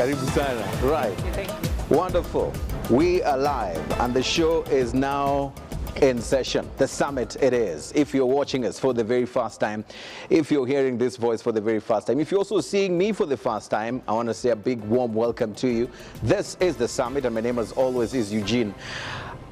Karibu sana. Right. Thank you. Wonderful. We are live and the show is now in session. The summit it is. If you're watching us for the very first time, if you're hearing this voice for the very first time, if you're also seeing me for the first time, I want to say a big warm welcome to you. This is the summit and my name as always is Eugene.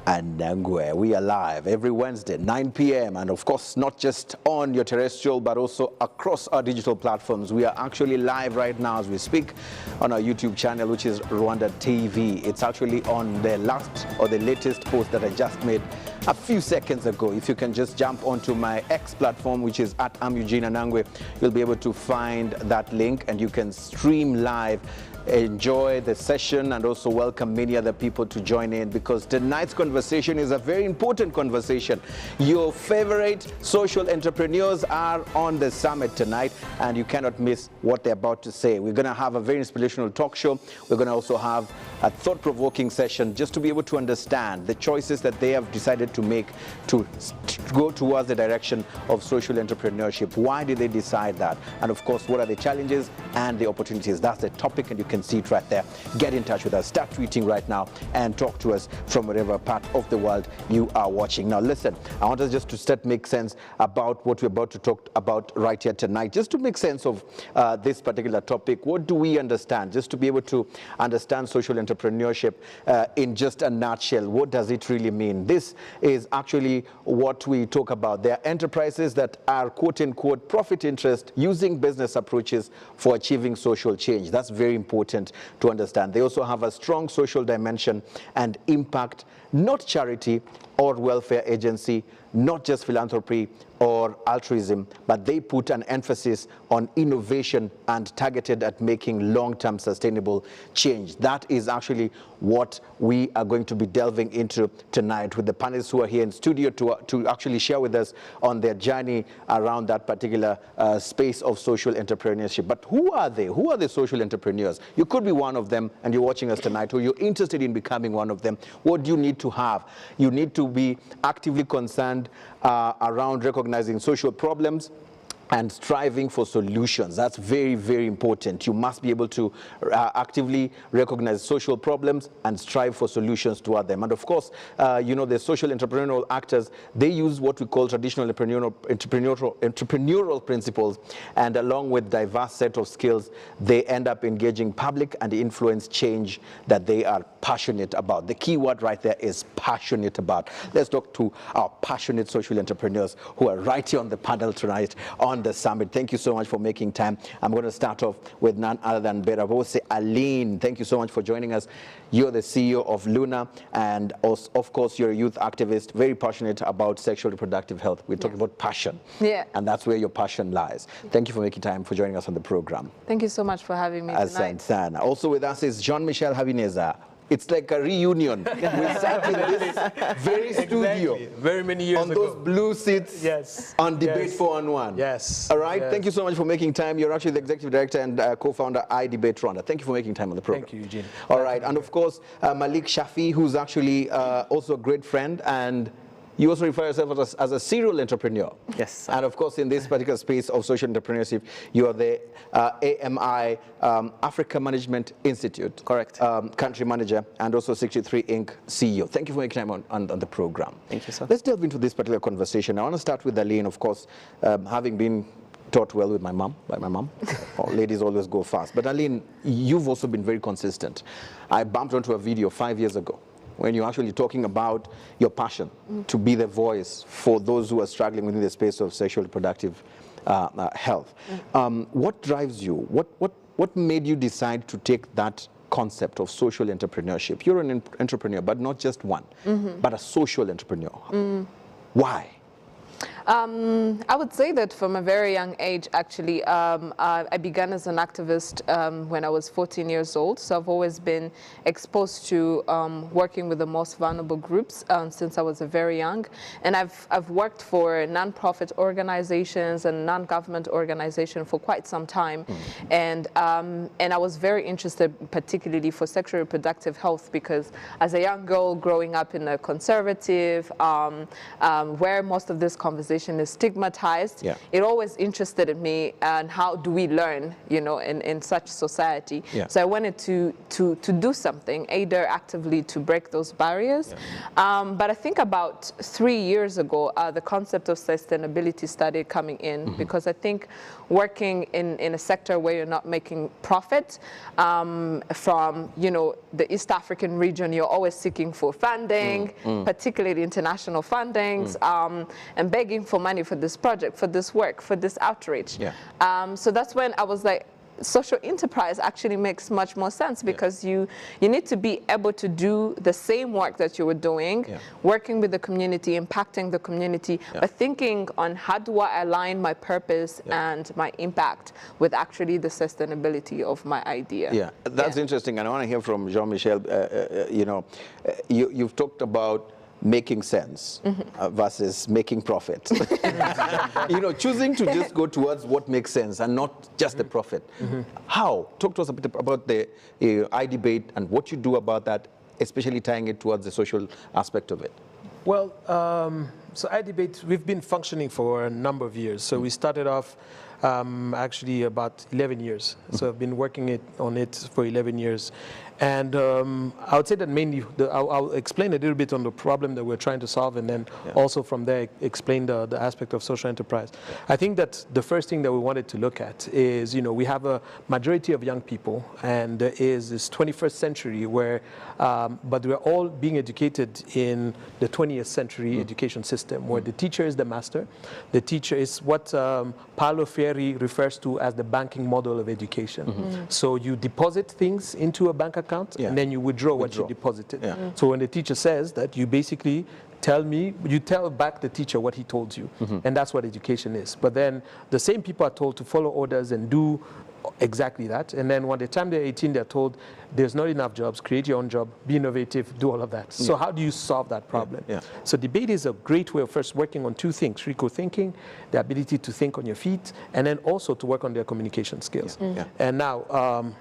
And we are live every Wednesday, 9 p.m. And of course, not just on your terrestrial, but also across our digital platforms. We are actually live right now as we speak on our YouTube channel, which is RwandaTV. It's actually on the last or the latest post that I just made a few seconds ago. If you can just jump onto my X platform, which is at Eugene Anangwe, you'll be able to find that link and you can stream live. Enjoy the session and also welcome many other people to join in, because tonight's conversation is a very important conversation. Your favorite social entrepreneurs are on the summit tonight and you cannot miss what they're about to say. We're going to have a very inspirational talk show. We're going to also have a thought-provoking session just to be able to understand the choices that they have decided to make to go towards the direction of social entrepreneurship. Why did they decide that? And of course, what are the challenges and the opportunities? That's the topic and you can see it right there. Get in touch with us. Start tweeting right now and talk to us from whatever part of the world you are watching. Now listen, I want us just to start make sense about what we're about to talk about right here tonight. Just to make sense of this particular topic, what do we understand? Just to be able to understand social entrepreneurship in just a nutshell. What does it really mean? This is actually what we talk about. There are enterprises that are quote-unquote profit interest using business approaches for achieving social change. That's very important to understand. They also have a strong social dimension and impact, not charity or welfare agency, not just philanthropy or altruism, but they put an emphasis on innovation and targeted at making long-term sustainable change. That is actually what we are going to be delving into tonight with the panelists who are here in studio to actually share with us on their journey around that particular space of social entrepreneurship. But who are they? Who are the social entrepreneurs? You could be one of them and you're watching us tonight, or you're interested in becoming one of them. What do you need to have? You need to be actively concerned around recognizing social problems and striving for solutions. That's very, very important. You must be able to actively recognize social problems and strive for solutions toward them. And of course, you know, the social entrepreneurial actors, they use what we call traditional entrepreneurial principles, and along with diverse set of skills, they end up engaging public and influence change that they are passionate about. The key word right there is passionate about. Let's talk to our passionate social entrepreneurs who are right here on the panel tonight on the summit. Thank you so much for making time. I'm going to start off with none other than Beravose Aline. Thank you so much for joining us. You're the CEO of Luna, and also, of course, you're a youth activist, very passionate about sexual reproductive health. We're talking about passion. Yeah. And that's where your passion lies. Thank you for making time for joining us on the program. Thank you so much for having me tonight. Also with us is Jean-Michel Habineza. It's like a reunion. We sat in this very studio. Very many years on ago. Those blue seats. Yes. On Debate 4-on-1. Yes. All right. Yes. Thank you so much for making time. You're actually the executive director and co-founder I Debate Rwanda. Thank you for making time on the program. Thank you, Eugene. All right. And of course, Malik Shafi, who's actually also a great friend, and you also refer yourself as a serial entrepreneur. Yes. And of course, in this particular space of social entrepreneurship, you are the AMI Africa Management Institute. Correct. Country manager and also 63 Inc. CEO. Thank you for making time on the program. Thank you, sir. Let's delve into this particular conversation. I want to start with Aline, of course, having been taught well with by my mom. Ladies always go fast. But Aline, you've also been very consistent. I bumped onto a video 5 years ago when you're actually talking about your passion to be the voice for those who are struggling within the space of sexual reproductive health. What drives you? What made you decide to take that concept of social entrepreneurship? You're an entrepreneur, but not just one, but a social entrepreneur. Why? I would say that from a very young age, actually, I began as an activist when I was 14 years old. So I've always been exposed to working with the most vulnerable groups since I was very young. And I've worked for non-profit organizations and non-government organizations for quite some time. And I was very interested, particularly for sexual reproductive health, because as a young girl growing up in a conservative, where most of this conversation organization is stigmatized. Yeah. It always interested in me, and how do we learn, you know, in such society. Yeah. So I wanted to do something, either actively to break those barriers. Yeah. But I think about 3 years ago, the concept of sustainability started coming in, because I think working in a sector where you're not making profit, from, you know, the East African region, you're always seeking for funding, particularly international fundings, and begging for money for this project, for this work, for this outreach. Yeah. So that's when I was like, social enterprise actually makes much more sense, because you need to be able to do the same work that you were doing, working with the community, impacting the community, but thinking on how do I align my purpose and my impact with actually the sustainability of my idea. Yeah, that's interesting. And I want to hear from Jean-Michel. You know, you've talked about making sense versus making profit. You know, choosing to just go towards what makes sense and not just the profit. How? Talk to us a bit about the iDebate and what you do about that, especially tying it towards the social aspect of it. Well, so iDebate, we've been functioning for a number of years. So we started off actually about 11 years. So I've been working on it for 11 years. And I would say that mainly, I'll explain a little bit on the problem that we're trying to solve, and then also from there explain the aspect of social enterprise. I think that the first thing that we wanted to look at is, you know, we have a majority of young people, and there is this 21st century where, but we're all being educated in the 20th century education system, where the teacher is the master. The teacher is what Paulo Freire refers to as the banking model of education. So you deposit things into a bank account, and then you withdraw what you deposited. So when the teacher says that, you basically you tell back the teacher what he told you. And that's what education is. But then the same people are told to follow orders and do exactly that. And then when the time they're 18, they're told there's not enough jobs, create your own job, be innovative, do all of that. So how do you solve that problem? So debate is a great way of first working on two things: critical thinking, the ability to think on your feet, and then also to work on their communication skills. And now,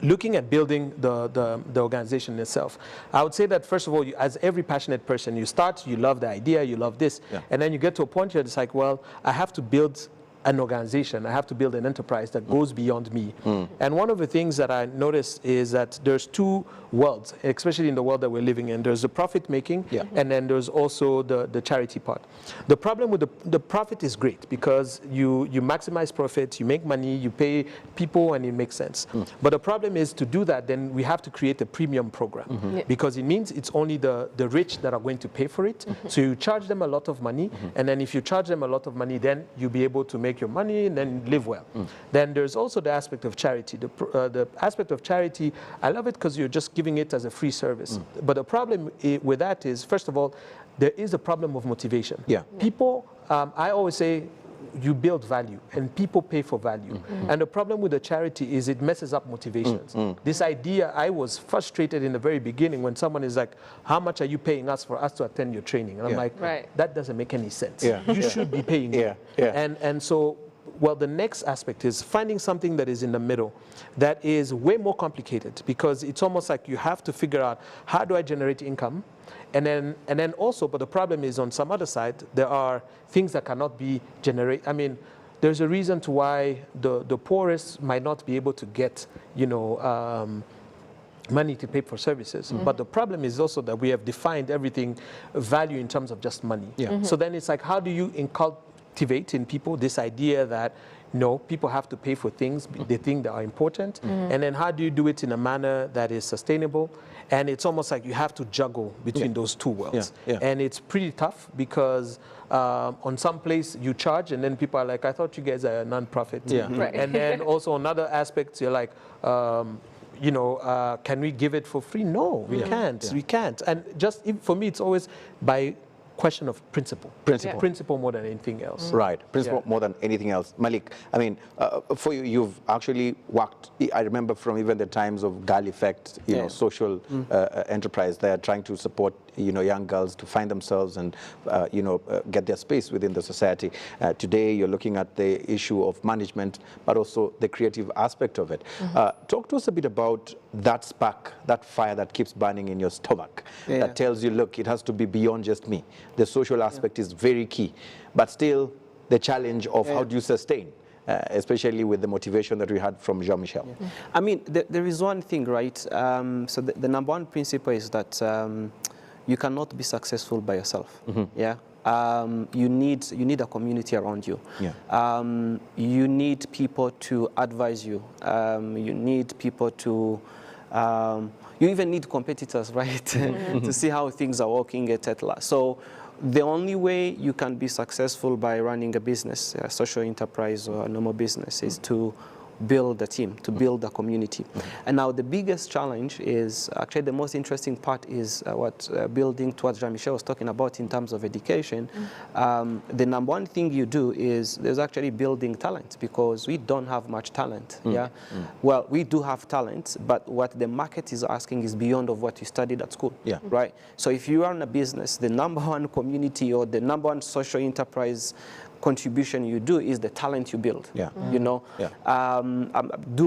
looking at building the organization itself, I would say that first of all, as every passionate person, you start, you love the idea, you love this, and then you get to a point where it's like, well, I have to build an organization, I have to build an enterprise that goes beyond me. And one of the things that I noticed is that there's two worlds, especially in the world that we're living in. There's the profit making, and then there's also the charity part. The problem with the profit is great, because you maximize profit, you make money, you pay people, and it makes sense. But the problem is, to do that, then we have to create a premium program, because it means it's only the rich that are going to pay for it. So you charge them a lot of money, and then if you charge them a lot of money, then you'll be able to make your money and then live well. Then there's also the aspect of charity. The aspect of charity, I love it because you're just giving it as a free service. But the problem with that is, first of all, there is a problem of motivation. People, I always say, you build value, and people pay for value. And the problem with the charity is it messes up motivations. This idea, I was frustrated in the very beginning when someone is like, how much are you paying us for us to attend your training? And I'm like, that doesn't make any sense. You should be paying me. And so, well, the next aspect is finding something that is in the middle, that is way more complicated, because it's almost like you have to figure out, how do I generate income? And then also, but the problem is, on some other side, there are things that cannot be generated. I mean, there's a reason to why the poorest might not be able to get, you know, money to pay for services. But the problem is also that we have defined everything value in terms of just money. So then it's like, how do you cultivate in people this idea that, no, people have to pay for things they think that are important, and then how do you do it in a manner that is sustainable? And it's almost like you have to juggle between those two worlds. And it's pretty tough, because on some place you charge, and then people are like, I thought you guys are a non-profit. And then also on other aspects, you're like, you know, can we give it for free? No, we can't. We can't. And just, for me, it's always by question of principle. Principle more than anything else. Right, principle more than anything else. Malik, I mean, for you, you've actually worked, I remember from even the times of Gal Effect, you know, social enterprise there, trying to support young girls to find themselves and, get their space within the society. Today, you're looking at the issue of management, but also the creative aspect of it. Talk to us a bit about that spark, that fire that keeps burning in your stomach, that tells you, look, it has to be beyond just me. The social aspect is very key, but still the challenge of how do you sustain, especially with the motivation that we had from Jean-Michel. I mean, there is one thing, right? So the number one principle is that you cannot be successful by yourself. You need a community around you. You need people to advise you. You need people to you even need competitors, right? To see how things are working, etc. So the only way you can be successful by running a business, a social enterprise or a normal business, is to build a team, to build a community. And now the biggest challenge is, actually the most interesting part is what building to what Jean-Michel was talking about in terms of education. The number one thing you do is there's actually building talent, because we don't have much talent. Well, we do have talent, but what the market is asking is beyond of what you studied at school. Right? So if you run a business, the number one community or the number one social enterprise contribution you do is the talent you build. Do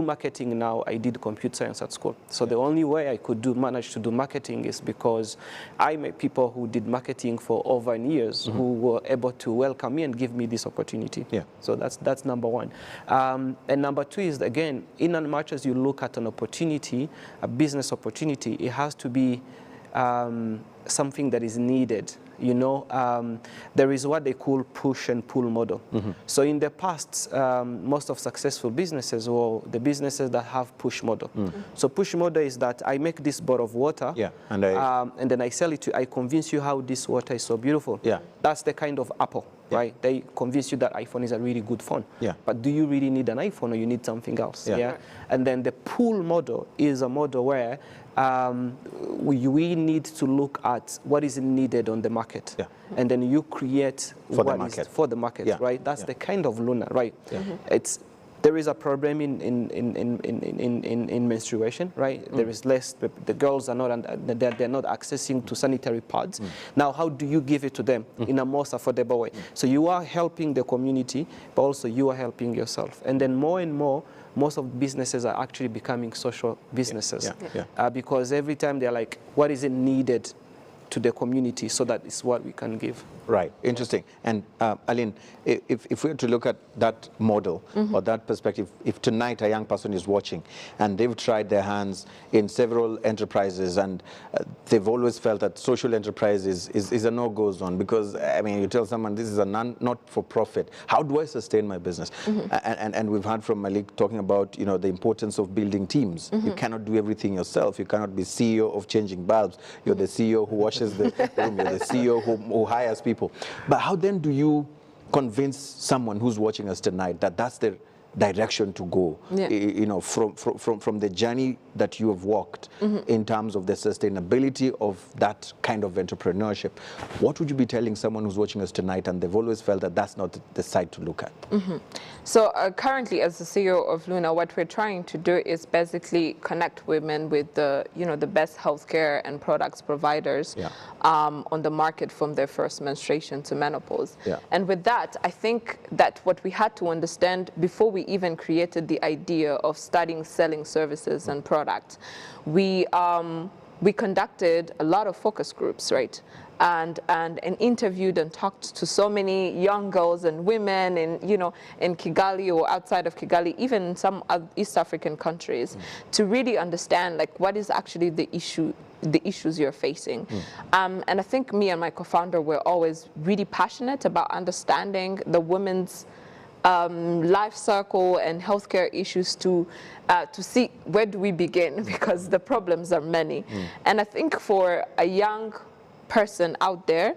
marketing now. I did computer science at school, so the only way I could manage to do marketing is because I met people who did marketing for over years, who were able to welcome me and give me this opportunity. So that's number one. And number two is, again, in as much as you look at an opportunity, a business opportunity, it has to be something that is needed. There is what they call push and pull model. So in the past, most of successful businesses were the businesses that have push model. So push model is that I make this bottle of water, and then I sell it to you. I convince you how this water is so beautiful. That's the kind of Apple, right? They convince you that iPhone is a really good phone. But do you really need an iPhone, or you need something else? And then the pull model is a model where we need to look at what is needed on the market, and then you create for the market, right? That's the kind of Luna, right? There is a problem in menstruation, right? There is less. The girls are not they're not accessing to sanitary pads. Now, how do you give it to them in a most affordable way? So you are helping the community, but also you are helping yourself. And then more and more, most of businesses are actually becoming social businesses, because every time they're like, what is it needed to the community, so that is what we can give. Right, interesting. And Aline, if we were to look at that model or that perspective, if tonight a young person is watching and they've tried their hands in several enterprises and they've always felt that social enterprise is a no-go zone, because, I mean, you tell someone this is a not-for-profit, how do I sustain my business? And we've heard from Malik talking about, the importance of building teams. You cannot do everything yourself. You cannot be CEO of changing bulbs. You're the CEO who washes the room. You're the CEO who hires people. But how then do you convince someone who's watching us tonight that that's the direction to go, from the journey that you have walked in terms of the sustainability of that kind of entrepreneurship? What would you be telling someone who's watching us tonight and they've always felt that that's not the side to look at? So currently, as the CEO of Luna, what we're trying to do is basically connect women with the best healthcare and products providers on the market from their first menstruation to menopause. And with that, I think that what we had to understand before we even created the idea of starting selling services and products, we conducted a lot of focus groups, right? And interviewed and talked to so many young girls and women in Kigali or outside of Kigali, even in some East African countries, to really understand like what is actually the issues you're facing. And I think me and my co-founder were always really passionate about understanding the women's life cycle and healthcare issues to see where do we begin, because the problems are many. And I think for a young person out there,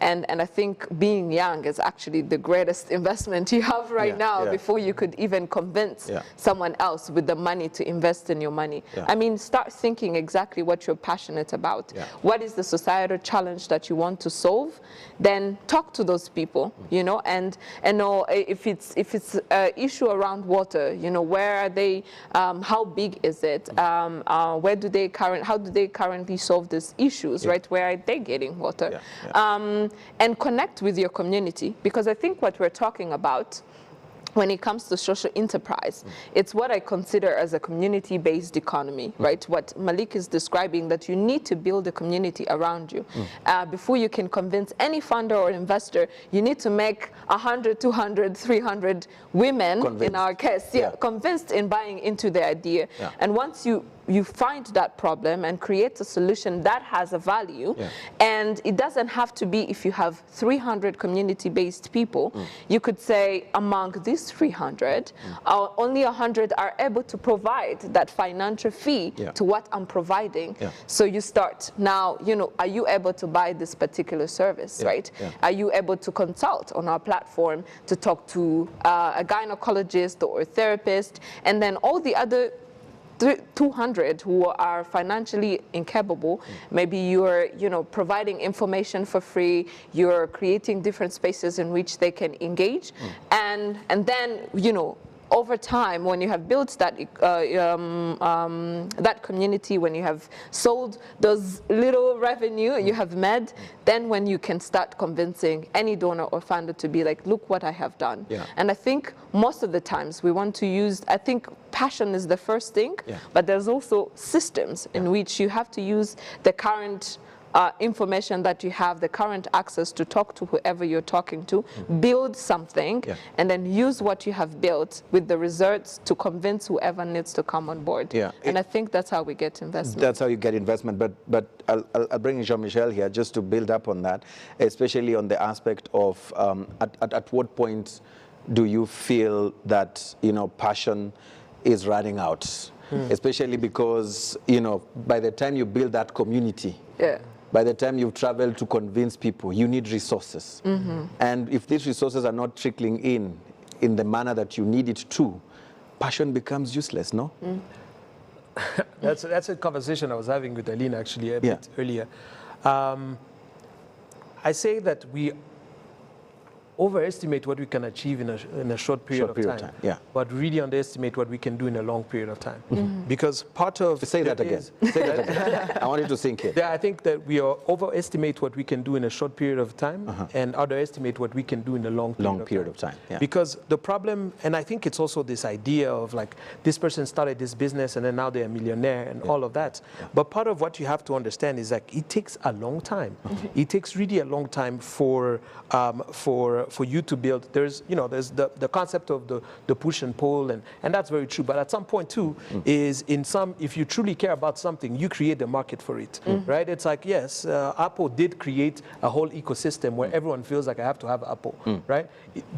And I think being young is actually the greatest investment you have right now before you could even convince someone else with the money to invest in your money. I mean, start thinking exactly what you're passionate about. What is the societal challenge that you want to solve? Then talk to those people, you know, and know if it's an issue around water, you know, where are they, how big is it, how do they currently solve these issues, right? Where are they getting water? And connect with your community, because I think what we're talking about when it comes to social enterprise, it's what I consider as a community-based economy, right? What Malik is describing, that you need to build a community around you. Before you can convince any funder or investor, you need to make 100, 200, 300 women, convinced. In our case, convinced in buying into the idea. And once you find that problem and create a solution that has a value, and it doesn't have to be, if you have 300 community-based people, you could say among these 300, only 100 are able to provide that financial fee to what I'm providing. So you start now, you know, are you able to buy this particular service, right? Are you able to consult on our platform to talk to a gynecologist or a therapist, and then all the other 200 who are financially incapable, maybe you're, you know, providing information for free, you're creating different spaces in which they can engage, and then, you know, over time, when you have built that that community, when you have sold those little revenue you have made, then when you can start convincing any donor or funder to be like, look what I have done. And I think most of the times we want to use, I think passion is the first thing, but there's also systems in which you have to use the current information that you have, the current access to talk to whoever you're talking to, build something, and then use what you have built with the results to convince whoever needs to come on board. And I think that's how we get investment. That's how you get investment. But I'll bring in Jean-Michel here just to build up on that, especially on the aspect of at what point do you feel that, you know, passion is running out, especially because, you know, by the time you build that community, by the time you've traveled to convince people, you need resources. And if these resources are not trickling in the manner that you need it to, passion becomes useless, no? That's a conversation I was having with Aline actually a bit earlier. I say that we overestimate what we can achieve in a short period of time, but really underestimate what we can do in a long period of time. Because part of... Say that again. Say that again. I want you to sink it. I think that we overestimate what we can do in a short period of time and underestimate what we can do in a long period of time. Because the problem, and I think it's also this idea of like, this person started this business and then now they're a millionaire and all of that. But part of what you have to understand is like, it takes a long time. It takes really a long time for you to build. There's, you know, there's the concept of the push and pull, and that's very true. But at some point too, is if you truly care about something, you create the market for it, right? It's like, yes, Apple did create a whole ecosystem where everyone feels like I have to have Apple, right?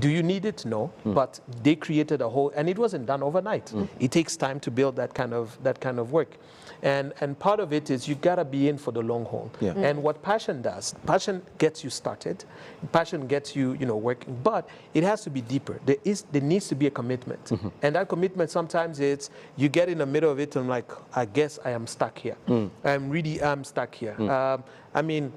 Do you need it? No, but they created a whole, and it wasn't done overnight. It takes time to build that kind of work. And part of it is you gotta be in for the long haul. And what passion does, passion gets you started, passion gets you, you know, working, but it has to be deeper. There needs to be a commitment. And that commitment sometimes it's, you get in the middle of it and like, I guess I am stuck here. I'm stuck here. I mean,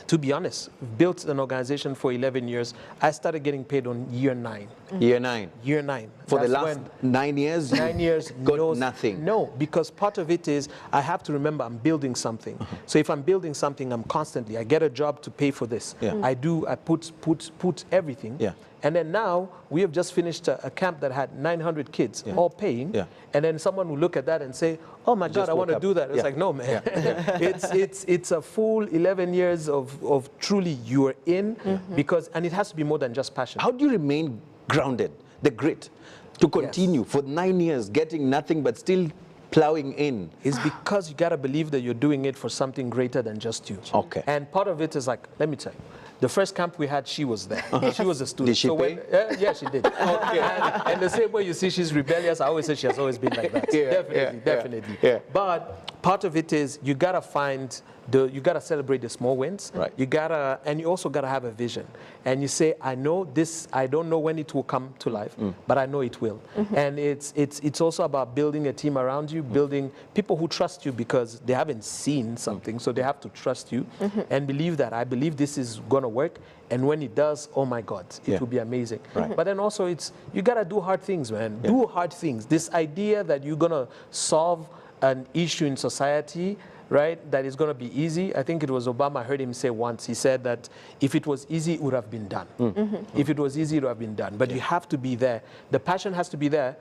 to be honest, built an organization for 11 years. I started getting paid on year 9. Year 9? Year 9. For the last 9 years? 9 years. Got nothing? No, because part of it is I have to remember I'm building something. So if I'm building something, I get a job to pay for this. I put everything. And then now we have just finished a camp that had 900 kids, all paying. And then someone will look at that and say, oh my God, I want to do that. It's like, no, man. It's a full 11 years of truly you are in, because, and it has to be more than just passion. How do you remain grounded, the grit, to continue for 9 years, getting nothing but still plowing in? Is because you got to believe that you're doing it for something greater than just you. Okay. And part of it is like, let me tell you, the first camp we had, she was there. She was a student. Did she pay? Yeah, she did. Okay. And the same way you see she's rebellious, I always say she has always been like that. Definitely. But part of it is you gotta find you gotta celebrate the small wins. Right. And you also gotta have a vision. And you say, I know this. I don't know when it will come to life, but I know it will. And it's also about building a team around you, building people who trust you because they haven't seen something, so they have to trust you and believe that I believe this is gonna work. And when it does, oh my God, it will be amazing. Right. But then also you gotta do hard things, man. Do hard things. This idea that you're gonna solve an issue in society, right, that is going to be easy. I think it was Obama, I heard him say once, he said that if it was easy, it would have been done. If it was easy, it would have been done. But you have to be there. The passion has to be there,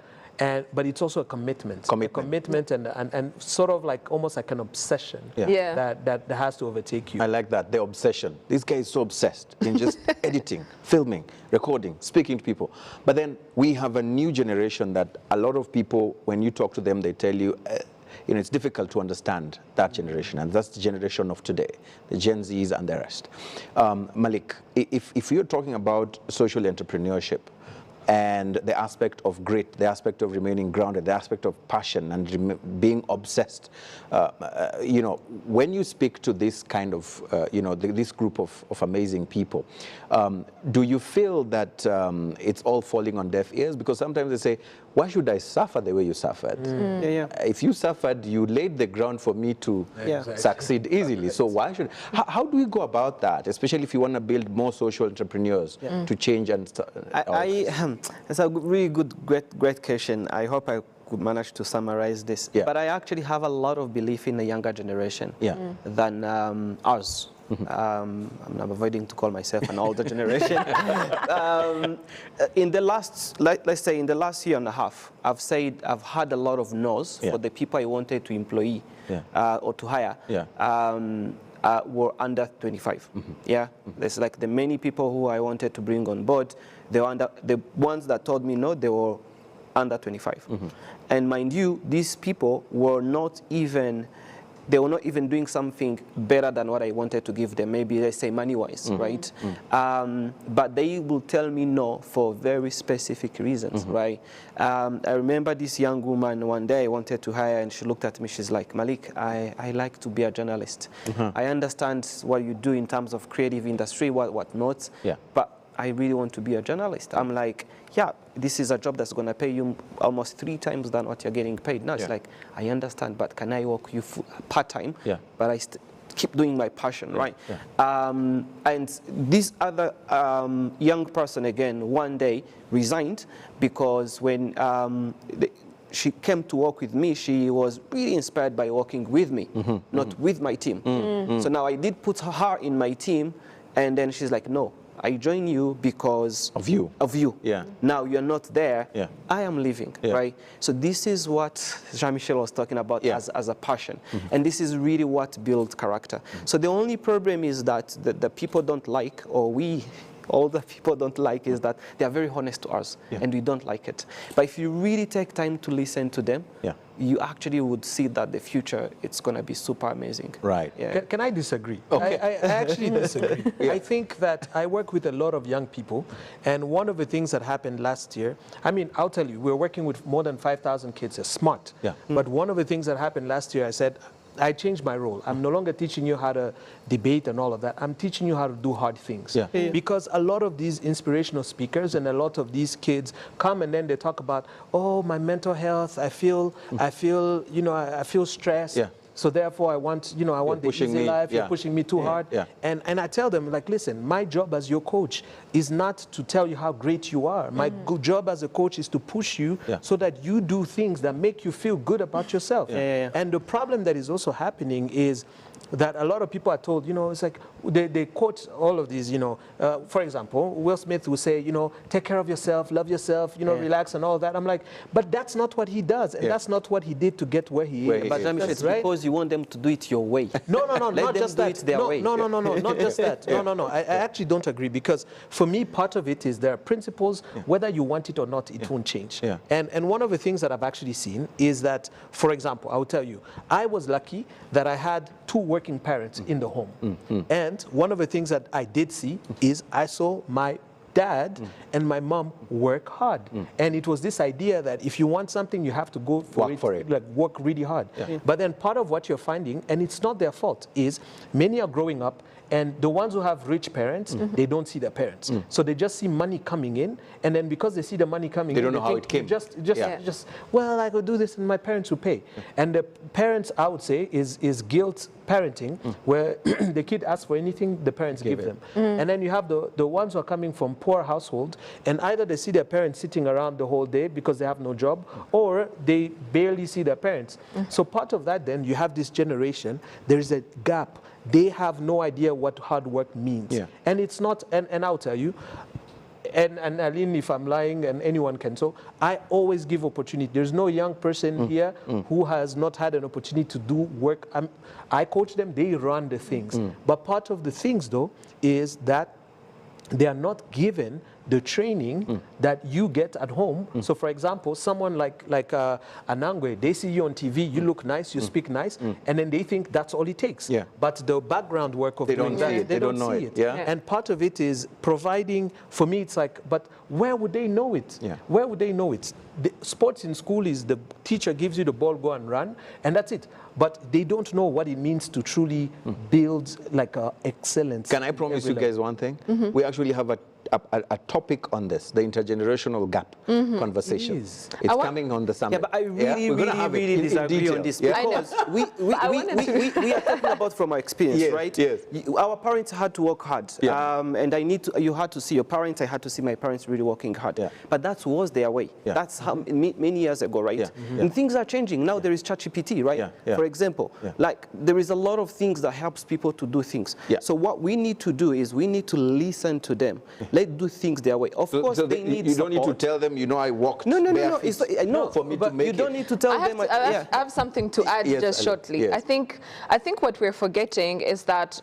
but it's also a commitment. A commitment and sort of like almost like an obsession that has to overtake you. I like that, the obsession. This guy is so obsessed in just editing, filming, recording, speaking to people. But then we have a new generation that a lot of people, when you talk to them, they tell you, it's difficult to understand that generation, and that's the generation of today, the Gen Zs and the rest. Malik, if you're talking about social entrepreneurship and the aspect of grit, the aspect of remaining grounded, the aspect of passion and being obsessed, when you speak to this kind of, this group of amazing people, do you feel that it's all falling on deaf ears? Because sometimes they say, why should I suffer the way you suffered? If you suffered, you laid the ground for me to succeed easily. So why should? How do we go about that, especially if you want to build more social entrepreneurs to change and? It's a really great question. I hope I could manage to summarize this. But I actually have a lot of belief in the younger generation than ours. I'm avoiding to call myself an older generation. In the last, let's say in the last year and a half, I've had a lot of no's for the people I wanted to employ or to hire. Were under 25. There's like the many people who I wanted to bring on board, they were the ones that told me no, they were under 25. And mind you, these people were not even doing something better than what I wanted to give them, maybe let's say money-wise, right? But they will tell me no for very specific reasons, right? I remember this young woman one day I wanted to hire, and she looked at me, she's like, Malik, I like to be a journalist. I understand what you do in terms of creative industry, what not, but I really want to be a journalist. I'm like, yeah, this is a job that's going to pay you almost 3 times than what you're getting paid now. It's like, I understand, but can I work you part-time? But I keep doing my passion, right? And this other young person, again, one day resigned because when she came to work with me, she was really inspired by working with me, not with my team. So now I did put her in my team, and then she's like, no, I join you because of you. Now you're not there. I am leaving, right? So this is what Jean-Michel was talking about as a passion. And this is really what builds character. So the only problem is that the people don't like, or all the people don't like, is that they are very honest to us, and we don't like it. But if you really take time to listen to them, you actually would see that the future, it's going to be super amazing. Right. Can I disagree? Okay. I actually disagree. I think that I work with a lot of young people, and one of the things that happened last year, I mean, I'll tell you, we're working with more than 5,000 kids. They're smart. But one of the things that happened last year, I said, I changed my role. I'm no longer teaching you how to debate and all of that. I'm teaching you how to do hard things. Because a lot of these inspirational speakers and a lot of these kids come and then they talk about, oh, my mental health, I feel stressed. So therefore, I want the easy life. You're pushing me too hard. And I tell them, like, listen, my job as your coach is not to tell you how great you are. My job as a coach is to push you so that you do things that make you feel good about yourself. And the problem that is also happening is that a lot of people are told, it's like they quote all of these, for example, Will Smith will say, take care of yourself, love yourself, relax and all that. I'm like, but that's not what he does, and that's not what he did to get where he is. But it's because you want them to do it your way. No, not just that. No, not just that. No. I actually don't agree, because for me, part of it is there are principles, whether you want it or not, it won't change. And one of the things that I've actually seen is that, for example, I will tell you, I was lucky that I had 2 working parents in the home. And one of the things that I did see is I saw my dad and my mom work hard. And it was this idea that if you want something, you have to go for it. Like work really hard. But then part of what you're finding, and it's not their fault, is many are growing up, and the ones who have rich parents, they don't see their parents. So they just see money coming in, and then because they see the money coming in, they don't know how it came. Just, well, I could do this and my parents will pay. And the parents, I would say, is guilt parenting, where the kid asks for anything, the parents give them. And then you have the ones who are coming from poor household, and either they see their parents sitting around the whole day because they have no job, or they barely see their parents. So part of that, then, you have this generation, there is a gap. They have no idea what hard work means. And it's not, and I'll tell you, and Aline, if I'm lying, and anyone can, so I always give opportunity. There's no young person here who has not had an opportunity to do work. I coach them, they run the things. But part of the things, though, is that they are not given the training that you get at home. So for example, someone like Anangwe, they see you on TV, you look nice, you speak nice, and then they think that's all it takes. But the background work of doing that, they don't see it. And part of it is providing, for me it's like, but where would they know it? Where would they know it? The sports in school is the teacher gives you the ball, go and run, and that's it. But they don't know what it means to truly build like excellence. Can I promise you guys one thing? We actually have a topic on this, the intergenerational gap conversation. It's coming on the summit. Yeah, but I really disagree on this, because we are talking about from our experience, right? Our parents had to work hard, and you had to see your parents, I had to see my parents really working hard. But that was their way. That's how many years ago, right? And things are changing. Now there is ChatGPT, right? For example, like there is a lot of things that helps people to do things. So what we need to do is we need to listen to them. Let's do things their way. Of course, they need you don't need to tell them, you know, I walked. No. It's no, for me to make it. You don't need to tell them. I have something to add just shortly. I think what we're forgetting is that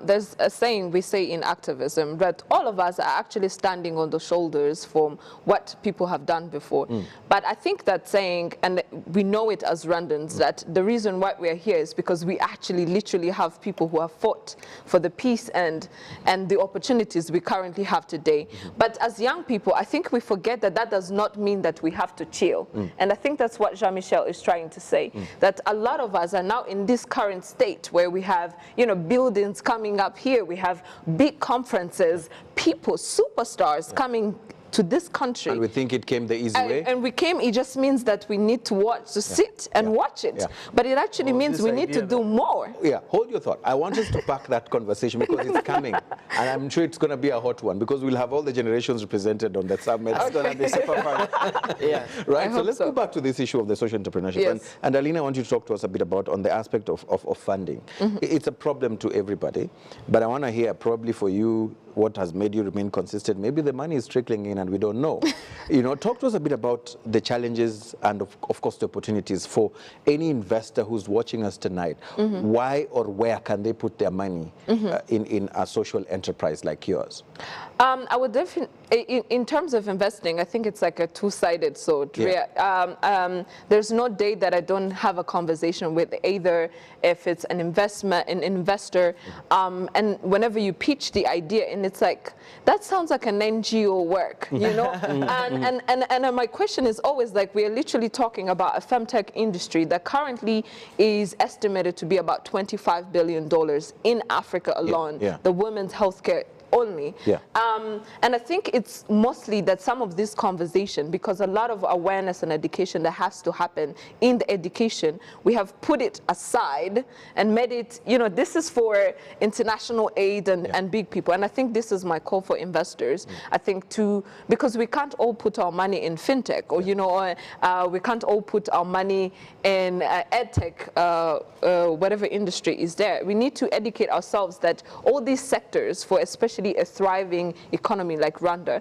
there's a saying we say in activism that all of us are actually standing on the shoulders from what people have done before. But I think that saying, and we know it as Rwandans, that the reason why we're here is because we actually literally have people who have fought for the peace and the opportunities we currently have today. But as young people, I think we forget that that does not mean that we have to chill. And I think that's what Jean-Michel is trying to say, that a lot of us are now in this current state where we have, you know, buildings coming up here, we have big conferences, people, superstars coming to this country. And we think it came the easy way. And we came, it just means that we need to watch, to sit and watch it. But it actually means we need to do more. Hold your thought. I want us to pack that conversation because it's coming. And I'm sure it's going to be a hot one because we'll have all the generations represented on that summit. It's going to be super fun. Right? So let's go back to this issue of the social entrepreneurship. And Alina, I want you to talk to us a bit about on the aspect of funding. It's a problem to everybody. But I want to hear probably for you, what has made you remain consistent? Maybe the money is trickling in and we don't know. You know, talk to us a bit about the challenges and of course the opportunities for any investor who's watching us tonight. Why or where can they put their money in a social enterprise like yours? I would definitely, in terms of investing, I think it's like a two-sided sword. There's no day that I don't have a conversation with either if it's an investor, and whenever you pitch the idea, and it's like, that sounds like an NGO work, you know? and my question is always like, we are literally talking about a femtech industry that currently is estimated to be about $25 billion in Africa alone, the women's healthcare only. And I think it's mostly that some of this conversation, because a lot of awareness and education that has to happen in the education, we have put it aside and made it, you know, this is for international aid and big people. And I think this is my call for investors. I think because we can't all put our money in fintech, or, you know, we can't all put our money in edtech, whatever industry is there. We need to educate ourselves that all these sectors, for especially a thriving economy like Rwanda,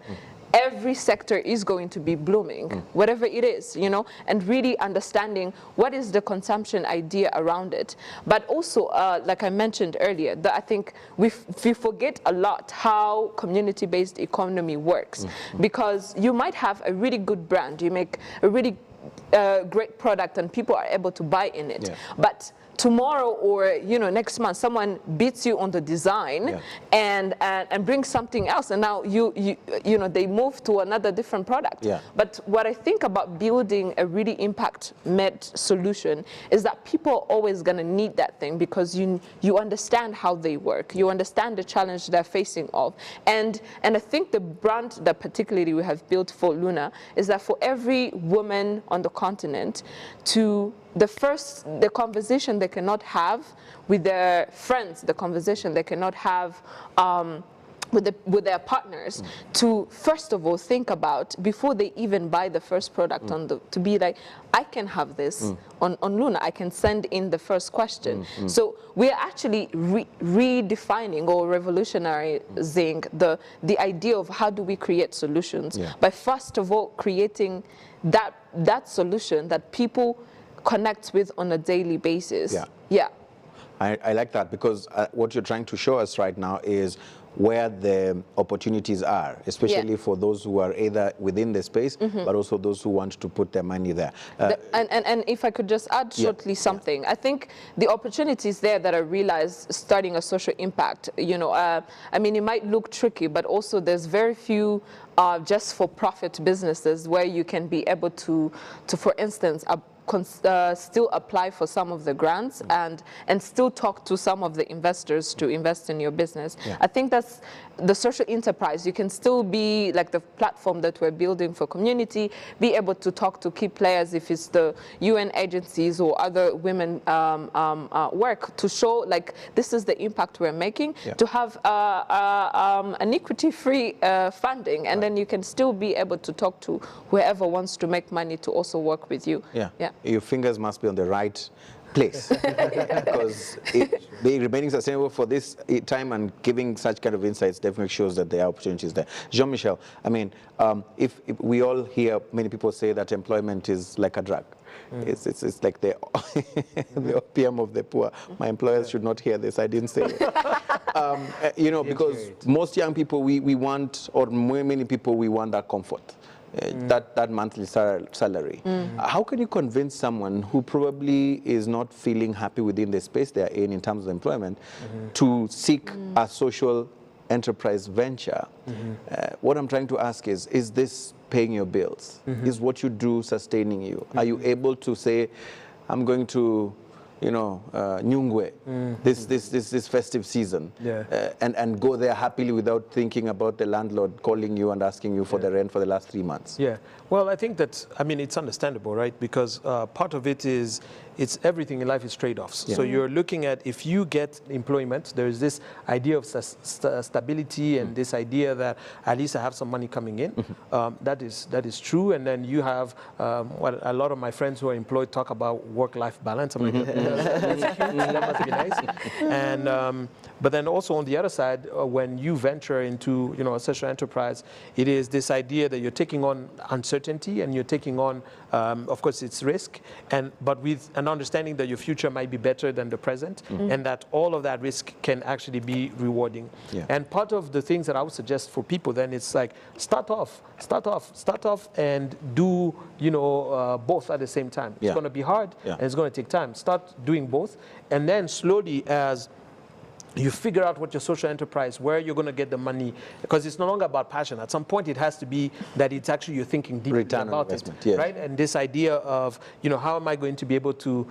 every sector is going to be blooming, whatever it is, you know, and really understanding what is the consumption idea around it. But also, like I mentioned earlier, that I think we forget a lot how community-based economy works, because you might have a really good brand, you make a really great product and people are able to buy in it, but tomorrow or next month someone beats you on the design and brings something else, and now they move to another different product. But what I think about building a really impact-led solution is that people are always going to need that thing, because you understand how they work, you understand the challenge they're facing of, and I think the brand that particularly we have built for Luna is that for every woman on the continent, the conversation they cannot have with their friends, the conversation they cannot have with their partners, to first of all think about before they even buy the first product to be like, I can have this on Luna, I can send in the first question. So we are actually redefining or revolutionizing the idea of how do we create solutions by first of all creating that solution that people connect with on a daily basis. I like that, because what you're trying to show us right now is where the opportunities are, especially for those who are either within the space, but also those who want to put their money there. And if I could just add shortly something, I think the opportunities there that I realized starting a social impact, I mean, it might look tricky, but also there's very few just for-profit businesses where you can be able to for instance, still apply for some of the grants and still talk to some of the investors to invest in your business. I think that's the social enterprise. You can still be like the platform that we're building for community, be able to talk to key players if it's the UN agencies or other women work, to show like this is the impact we're making, to have an equity-free funding, and then you can still be able to talk to whoever wants to make money to also work with you. Your fingers must be on the right place, because being remaining sustainable for this time and giving such kind of insights definitely shows that there are opportunities there. Jean-Michel, I mean, if we all hear many people say that employment is like a drug. It's like the opium of the poor. My employers should not hear this. I didn't say it. Because most young people, we want, or many people, we want that comfort. That monthly salary. How can you convince someone who probably is not feeling happy within the space they are in terms of employment to seek a social enterprise venture? What I'm trying to ask is this paying your bills? Is what you do sustaining you? Are you able to say, I'm going to Nyungwe, this festive season, and go there happily without thinking about the landlord calling you and asking you for the rent for the last 3 months? Well, I think that, I mean, it's understandable, right? Because part of it is, it's everything in life is trade-offs. So you're looking at, if you get employment, there's this idea of stability and this idea that at least I have some money coming in. That is true. And then you have, what a lot of my friends who are employed talk about work-life balance. I'm like, that must be nice. And but then also on the other side, when you venture into a social enterprise, it is this idea that you're taking on uncertainty and you're taking on, of course, it's risk, but with an understanding that your future might be better than the present, and that all of that risk can actually be rewarding. And part of the things that I would suggest for people then is like start off and do both at the same time. It's going to be hard and it's going to take time. Start doing both, and then slowly, as you figure out what your social enterprise, where you're going to get the money, because it's no longer about passion. At some point, it has to be that it's actually you're thinking deeply about it, right? And this idea of, how am I going to be able to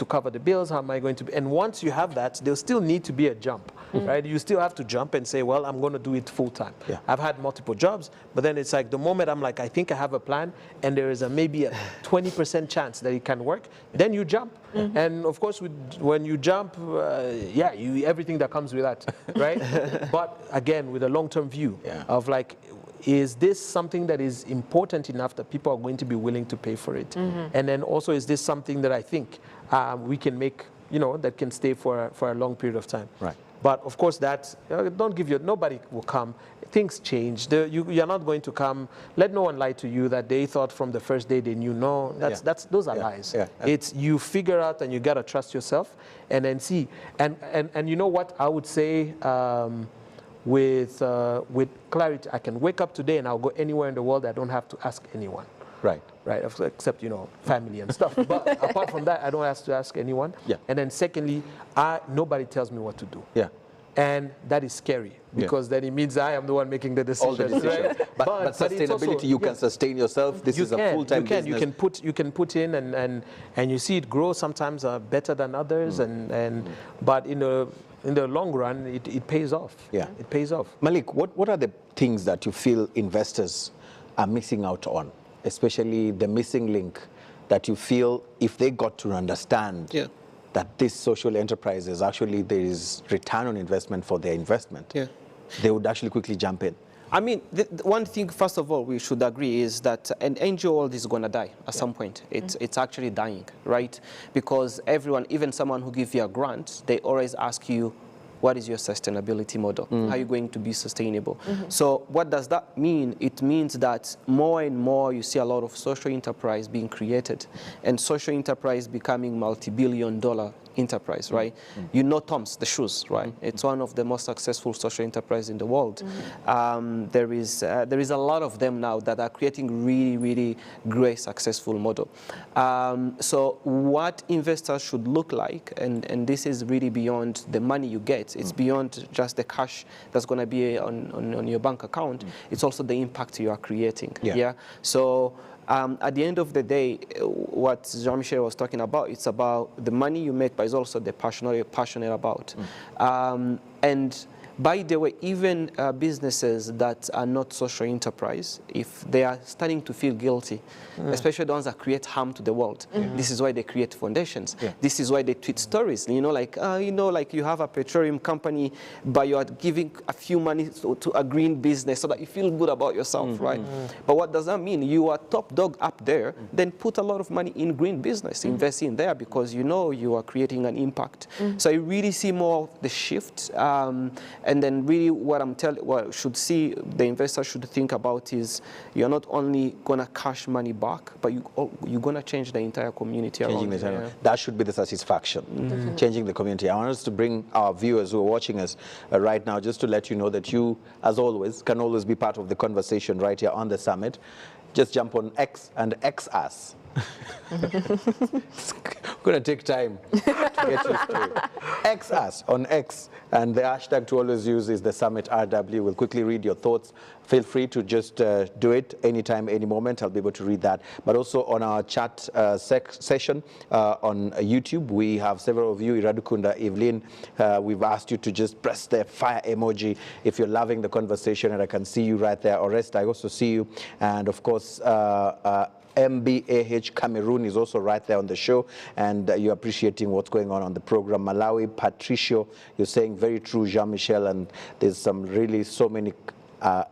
cover the bills? How am I going to be? And once you have that, there'll still need to be a jump, right? You still have to jump and say, well, I'm going to do it full time. I've had multiple jobs, but then it's like the moment I'm like, I think I have a plan, and there is maybe a 20% chance that it can work, then you jump. And of course, when you jump, everything that comes with that, right? But again, with a long-term view of like, is this something that is important enough that people are going to be willing to pay for it? And then also, is this something that I think we can make, that can stay for a long period of time? Right. But of course, that nobody will come. Things change. You're not going to come. Let no one lie to you that they thought from the first day they knew. No, those are lies. It's you figure out, and you gotta trust yourself, and then see. And you know what I would say with clarity, I can wake up today and I'll go anywhere in the world. I don't have to ask anyone. Right. Right, except, family and stuff. But apart from that, I don't have to ask anyone. Yeah. And then secondly, nobody tells me what to do. Yeah. And that is scary because then it means I am the one making the decisions. All the decisions. Right? But sustainability, also, you can sustain yourself. This is a full-time business. You can put in and you see it grow sometimes better than others. But in the long run, it pays off. Yeah. It pays off. Malik, what are the things that you feel investors are missing out on, especially the missing link that you feel if they got to understand that these social enterprises, actually there is return on investment for their investment, they would actually quickly jump in? I mean, the one thing, first of all, we should agree is that an NGO world is going to die at some point. It's actually dying, right? Because everyone, even someone who gives you a grant, they always ask you, what is your sustainability model? How are you going to be sustainable? So what does that mean? It means that more and more you see a lot of social enterprise being created and social enterprise becoming multi-billion-dollar enterprise, right? You know Tom's, the shoes, right? It's one of the most successful social enterprise in the world. There is a lot of them now that are creating really, really great successful model. So what investors should look like, and this is really beyond the money you get, it's beyond just the cash that's going to be on your bank account, it's also the impact you are creating. So at the end of the day, what Jean-Michel was talking about, it's about the money you make, but it's also the passion you're passionate about. And by the way, even businesses that are not social enterprise, if they are starting to feel guilty, especially the ones that create harm to the world, this is why they create foundations. This is why they tweet stories. Like you have a petroleum company, but you are giving a few money to a green business so that you feel good about yourself, right? But what does that mean? You are top dog up there, then put a lot of money in green business, invest in there because you are creating an impact. So I really see more of the shift. And then really what the investor should think about is you're not only going to cash money back, but you're going to change the entire community around you. That should be the satisfaction, changing the community. I want us to bring our viewers who are watching us right now, just to let you know that you, as always, can always be part of the conversation right here on the summit. Just jump on X and X us. It's going to take time to get used to it. X us on X, and the hashtag to always use is the Summit RW. We'll quickly read your thoughts. Feel free to just do it anytime, any moment. I'll be able to read that. But also on our chat session on YouTube, we have several of you, Iradukunda, Evelyn. We've asked you to just press the fire emoji if you're loving the conversation, and I can see you right there. Orest, I also see you. And of course, MBAH Cameroon is also right there on the show, and you're appreciating what's going on the program. Malawi, Patricio, you're saying very true, Jean-Michel, and there's some really so many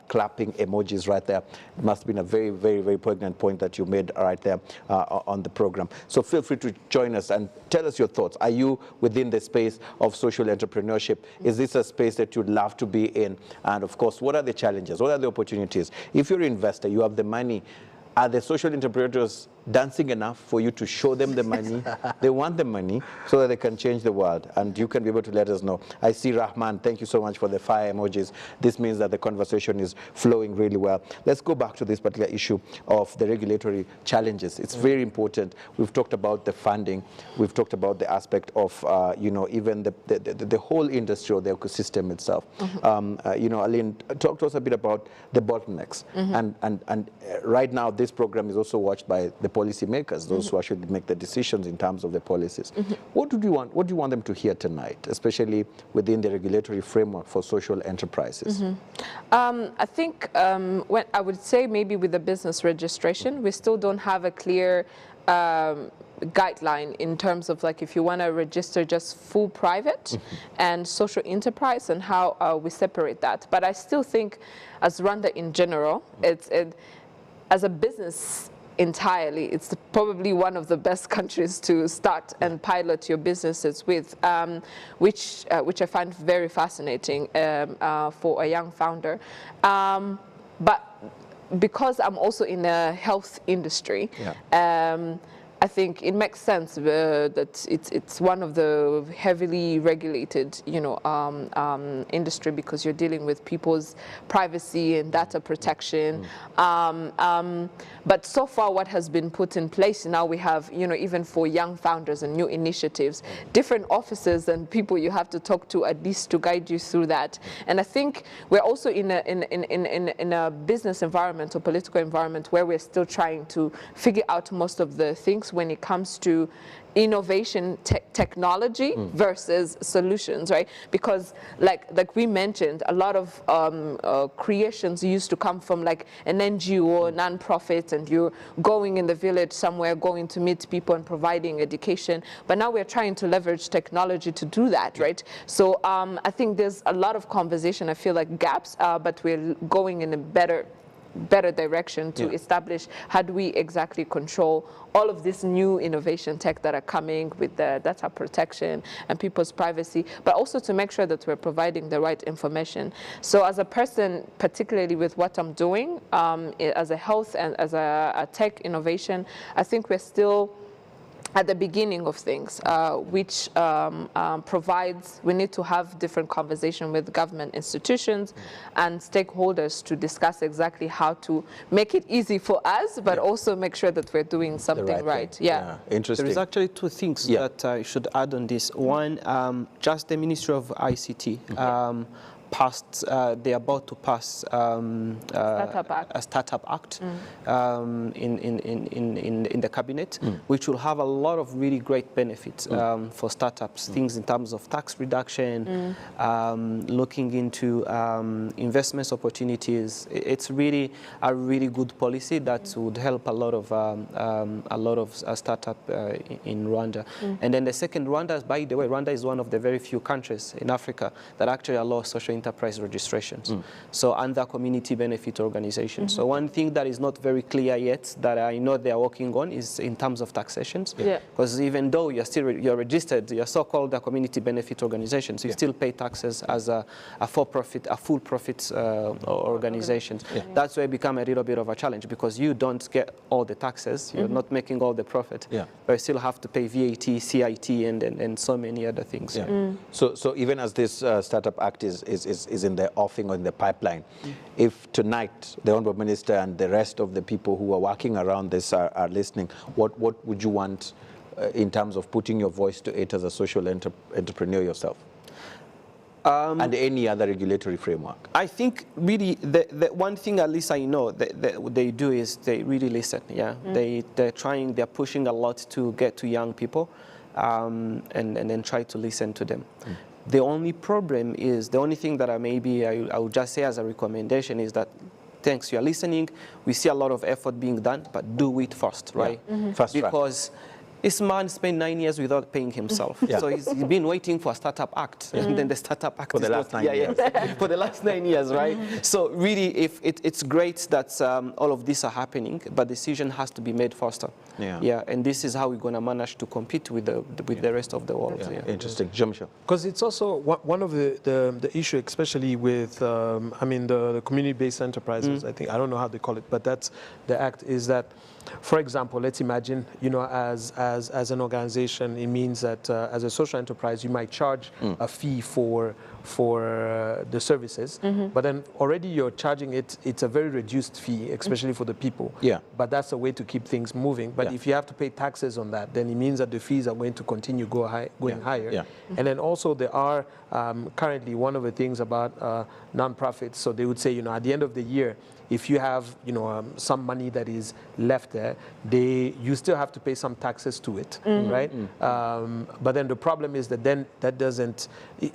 clapping emojis right there. It must have been a very, very, very poignant point that you made right there on the program. So feel free to join us and tell us your thoughts. Are you within the space of social entrepreneurship? Is this a space that you'd love to be in? And of course, what are the challenges? What are the opportunities? If you're an investor, you have the money, are the social entrepreneurs dancing enough for you to show them the money? They want the money so that they can change the world, and you can be able to let us know. I see Rahman, thank you so much for the fire emojis. This means that the conversation is flowing really well. Let's go back to this particular issue of the regulatory challenges. It's very important. We've talked about the funding. We've talked about the aspect of, even the whole industry or the ecosystem itself. Aline, talk to us a bit about the bottlenecks. And right now, this program is also watched by the policymakers, those who actually make the decisions in terms of the policies. What do you want them to hear tonight, especially within the regulatory framework for social enterprises? I think when I would say maybe with the business registration, we still don't have a clear guideline in terms of like if you want to register just full private and social enterprise and how we separate that. But I still think as Rwanda in general, as a business entirely, it's probably one of the best countries to start and pilot your businesses with, which I find very fascinating for a young founder. But because I'm also in the health industry, I think it makes sense that it's one of the heavily regulated, industry, because you're dealing with people's privacy and data protection. But so far, what has been put in place now, we have, even for young founders and new initiatives, different offices and people you have to talk to at least to guide you through that. And I think we're also in a business environment or political environment where we're still trying to figure out most of the things when it comes to innovation technology versus solutions, right? Because like we mentioned, a lot of creations used to come from like an NGO or non-profit, and you're going in the village somewhere, going to meet people and providing education. But now we're trying to leverage technology to do that, right? So I think there's a lot of conversation, I feel like gaps, but we're going in a better direction to establish how do we exactly control all of this new innovation tech that are coming with the data protection and people's privacy, but also to make sure that we're providing the right information. So as a person, particularly with what I'm doing as a health and as a tech innovation, I think we're still at the beginning of things, which provides, we need to have different conversation with government institutions and stakeholders to discuss exactly how to make it easy for us, but also make sure that we're doing something right. Yeah. Interesting. There is actually two things that I should add on this. One, just the Ministry of ICT passed, they're about to pass a startup act in the cabinet, which will have a lot of really great benefits for startups, things in terms of tax reduction, looking into investment opportunities. It's really a really good policy that would help a lot of startup in Rwanda. And then the second, Rwanda, by the way, Rwanda is one of the very few countries in Africa that actually allow social enterprise registrations, so under community benefit organizations. So one thing that is not very clear yet that I know they are working on is in terms of taxations, because even though you're registered, you're so-called a community benefit organization, so you still pay taxes as a for-profit, a full profit organization. That's where it become a little bit of a challenge, because you don't get all the taxes, you're not making all the profit, but you still have to pay VAT, CIT, and so many other things. So even as this Startup Act is in the offing or in the pipeline, if tonight the Honourable Minister and the rest of the people who are working around this are listening, what would you want in terms of putting your voice to it as a social entrepreneur yourself? And any other regulatory framework? I think really the one thing at least I know that they do is they really listen. They're pushing a lot to get to young people and then try to listen to them. The only problem is, the only thing that I would just say as a recommendation is that, thanks, you're listening, we see a lot of effort being done, but do it first, right? Fast track. Because this man spent 9 years without paying himself. So he's been waiting for a Startup Act, and then the Startup Act for the last 9 years. For the last 9 years, right? So really, if it's great that all of these are happening, but decision has to be made faster. And this is how we're going to manage to compete with the rest of the world. Interesting. Jean-Michel. Because it's also one of the issue, especially with the community-based enterprises. I don't know how they call it, but that's the act, is that, for example, let's imagine, as an organization, it means that as a social enterprise, you might charge a fee for the services, but then already you're charging it's a very reduced fee, especially for the people. But that's a way to keep things moving. But if you have to pay taxes on that, then it means that the fees are going to continue going higher. And then also there are currently one of the things about nonprofits. So they would say, at the end of the year, if you have, some money that is left there, you still have to pay some taxes to it, right? But then the problem is that then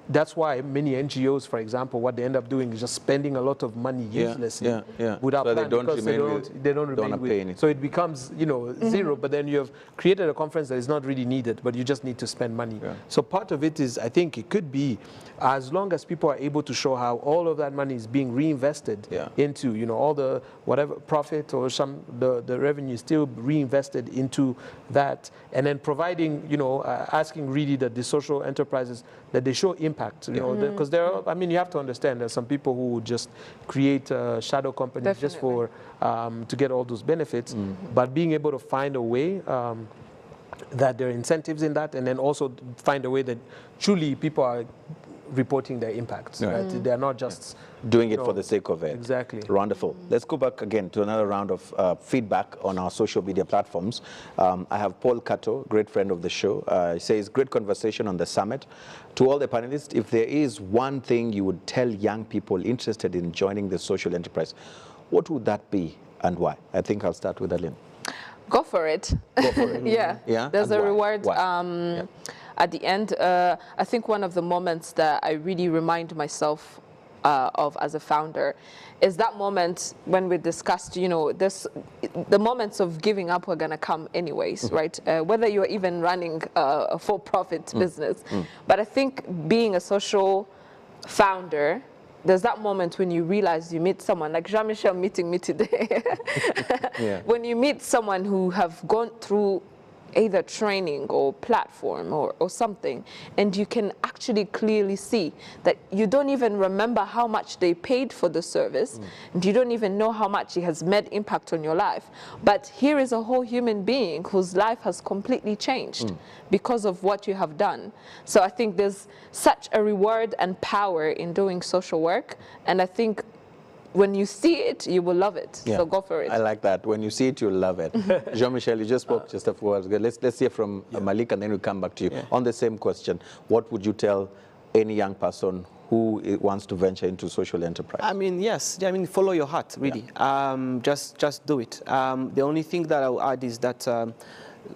that's why many NGOs, for example, what they end up doing is just spending a lot of money uselessly without so plan, because they don't remain with it. So it becomes, zero, but then you have created a conference that is not really needed, but you just need to spend money. So part of it is, I think it could be, as long as people are able to show how all of that money is being reinvested into, all the whatever profit or the revenue is still reinvested into that, and then providing, asking really that the social enterprises, that they show impact, because there are, you have to understand there's some people who would just create shadow companies just for to get all those benefits, but being able to find a way that there are incentives in that, and then also find a way that truly people are reporting their impacts. Right? They're not just doing it for the sake of it. Exactly. Wonderful. Let's go back again to another round of feedback on our social media platforms. I have Paul Kato, great friend of the show. He says, great conversation on the summit. To all the panelists, if there is one thing you would tell young people interested in joining the social enterprise, what would that be and why? I think I'll start with Aline. Go for it. Go for it. Yeah. There's and a why? reward. Why? At the end, I think one of the moments that I really remind myself of as a founder is that moment when we discussed, you know, the moments of giving up were going to come anyways, right? Whether you're even running a for-profit business. But I think being a social founder, there's that moment when you realize you meet someone, like Jean-Michel meeting me today. When you meet someone who have gone through either training or platform or something, and you can actually clearly see that you don't even remember how much they paid for the service, and you don't even know how much it has made impact on your life. But here is a whole human being whose life has completely changed because of what you have done. So I think there's such a reward and power in doing social work, and I think when you see it, you will love it. So go for it. I like that. When you see it, you'll love it. Jean-Michel, you just spoke just a few hours ago. Let's hear from Malik, and then we'll come back to you. On the same question, what would you tell any young person who wants to venture into social enterprise? I mean, yes. I mean, follow your heart, really. Just do it. The only thing that I will add is that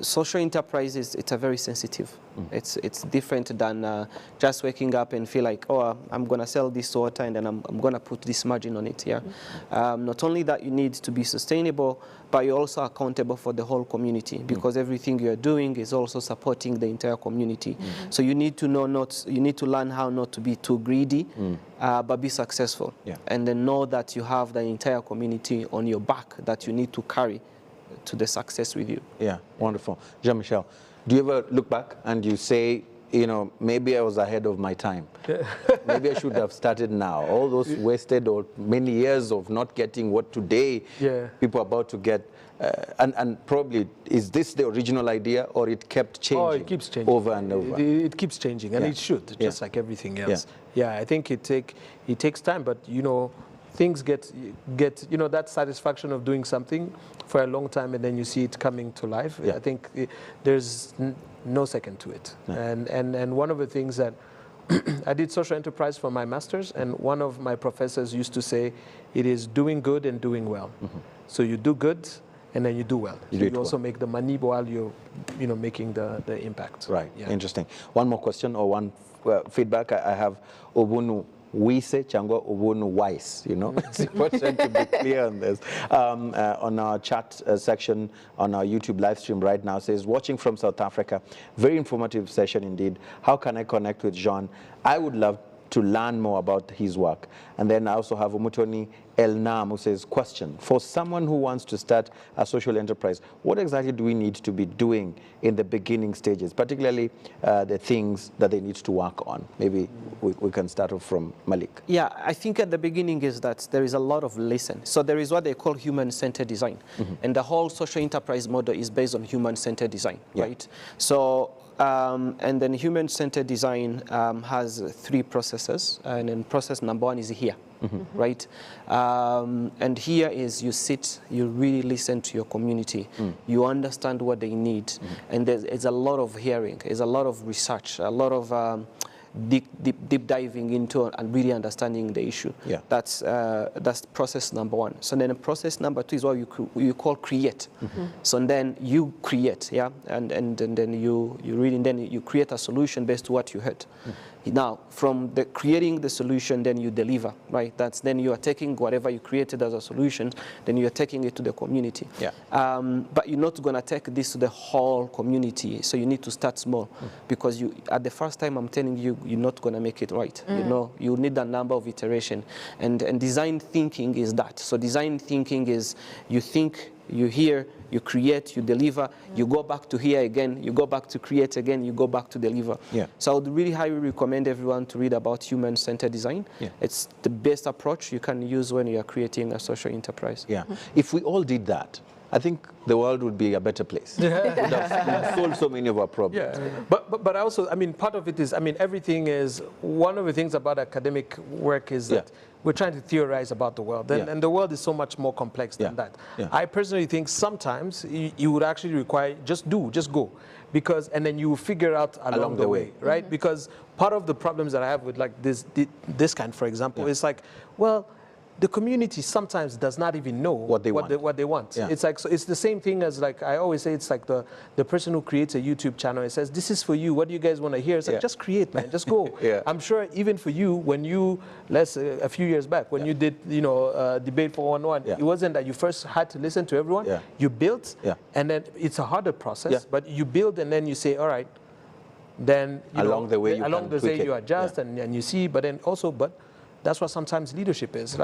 social enterprises, it's a very sensitive. It's different than just waking up and feel like, oh, I'm going to sell this water and then I'm going to put this margin on it. Not only that you need to be sustainable, but you're also accountable for the whole community, because everything you're doing is also supporting the entire community. So you need to you need to learn how not to be too greedy, but be successful. And then know that you have the entire community on your back that you need to carry to the success with you. Yeah, wonderful. Jean-Michel, do you ever look back and you say, you know, maybe I was ahead of my time. Maybe I should have started now. All those wasted or many years of not getting what today people are about to get. And probably, is this the original idea, or it kept changing? Oh, it keeps changing. Over and over. It keeps changing, and it should, just like everything else. I think it takes time, but, you know, things get you know, that satisfaction of doing something for a long time and then you see it coming to life. I think there's no second to it. And one of the things that I did social enterprise for my master's, and one of my professors used to say, it is doing good and doing well. So you do good and then you do well. You also make the money while you're, you know, making the impact. Right. Interesting. One more question or one feedback. I have Obunu Wise Changwa Obunu Wise, you know. It's important to be clear on this. On our chat section on our YouTube live stream right now, says, watching from South Africa, very informative session indeed. How can I connect with Jean? I would love to learn more about his work. And then I also have Umutoni Elnam, who says, question, for someone who wants to start a social enterprise, what exactly do we need to be doing in the beginning stages, particularly the things that they need to work on? Maybe we can start off from Malik. Yeah, I think at the beginning is that there is a lot of listen. So there is what they call human-centered design. And the whole social enterprise model is based on human-centered design, right? So and then human-centered design has 3 processes, and then process number 1 is here, right? And here is you sit, you really listen to your community, you understand what they need, and there's a lot of hearing, there's a lot of research, a lot of deep diving into and really understanding the issue. That's process number 1. So then process number 2 is what you call create. So then you create, and then you really then you create a solution based on what you heard. Now, from the creating the solution, then you deliver, right? That's then you are taking whatever you created as a solution, then you are taking it to the community. But you're not going to take this to the whole community, so you need to start small, because at the first time, I'm telling you, you're not going to make it right. You know, you need a number of iteration, and design thinking is that. So design thinking is you think, you hear, you create, you deliver, you go back to hear again, you go back to create again, you go back to deliver. So I would really highly recommend everyone to read about human-centered design. It's the best approach you can use when you are creating a social enterprise. If we all did that, I think the world would be a better place. We'd have solved so many of our problems. Yeah, but also, I mean, part of it is, I mean, everything is, one of the things about academic work is that we're trying to theorize about the world, and the world is so much more complex than that. I personally think sometimes you would actually require just go, because, and then you figure out along the way, right? Because part of the problems that I have with like this kind, for example, is like, well, the community sometimes does not even know what they want. Yeah. It's like, so it's the same thing as, like, I always say, it's like the person who creates a YouTube channel and says, this is for you, what do you guys want to hear? It's like, just create, man, just go. I'm sure even for you, when you, a few years back, when you did, you know, Debate 411, it wasn't that you first had to listen to everyone. You built, and then it's a harder process, but you build and then you say, all right, then along the way you adjust and you see, but then also, that's what sometimes leadership is.